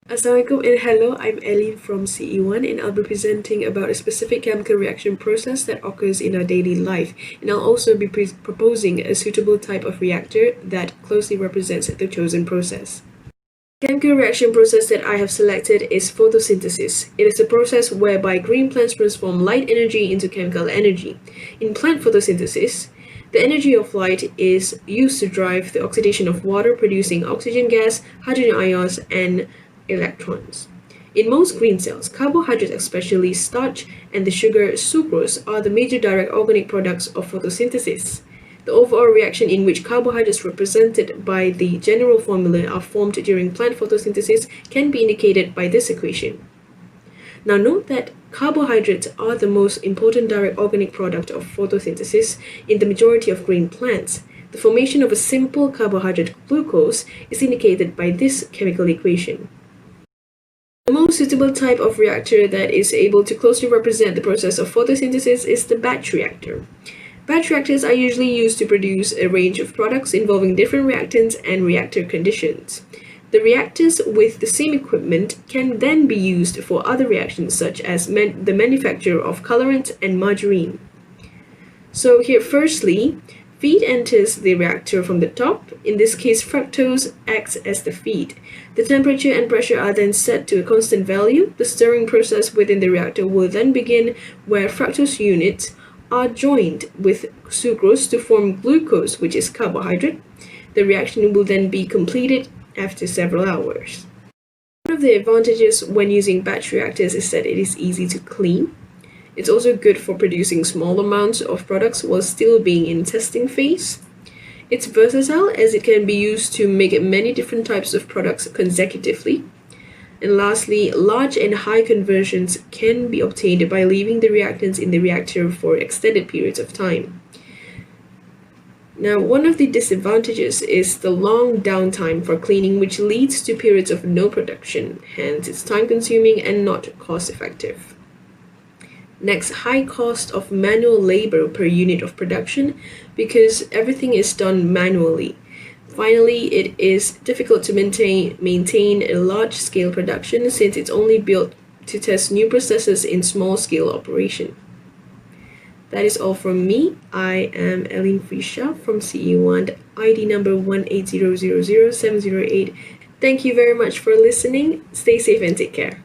Assalamualaikum and hello, I'm Eileen from CE1 and I'll be presenting about a specific chemical reaction process that occurs in our daily life, and I'll also be proposing a suitable type of reactor that closely represents the chosen process. The chemical reaction process that I have selected is photosynthesis. It is a process whereby green plants transform light energy into chemical energy. In plant photosynthesis, the energy of light is used to drive the oxidation of water, producing oxygen gas, hydrogen ions, and electrons. In most green cells, carbohydrates, especially starch and the sugar sucrose, are the major direct organic products of photosynthesis. The overall reaction in which carbohydrates represented by the general formula are formed during plant photosynthesis can be indicated by this equation. Now note that carbohydrates are the most important direct organic product of photosynthesis in the majority of green plants. The formation of a simple carbohydrate glucose is indicated by this chemical equation. The most suitable type of reactor that is able to closely represent the process of photosynthesis is the batch reactor. Batch reactors are usually used to produce a range of products involving different reactants and reactor conditions. The reactors with the same equipment can then be used for other reactions such as the manufacture of colorants and margarine. So here firstly, feed enters the reactor from the top. In this case, fructose acts as the feed. The temperature and pressure are then set to a constant value. The stirring process within the reactor will then begin, where fructose units are joined with sucrose to form glucose, which is carbohydrate. The reaction will then be completed after several hours. One of the advantages when using batch reactors is that it is easy to clean. It's also good for producing small amounts of products while still being in testing phase. It's versatile as it can be used to make many different types of products consecutively. And lastly, large and high conversions can be obtained by leaving the reactants in the reactor for extended periods of time. Now, one of the disadvantages is the long downtime for cleaning, which leads to periods of no production. Hence, it's time-consuming and not cost-effective. Next, high cost of manual labor per unit of production because everything is done manually. Finally, it is difficult to maintain a large-scale production since it's only built to test new processes in small-scale operation. That is all from me. I am Eileen Frisha from CE1, ID number 180000708. Thank you very much for listening. Stay safe and take care.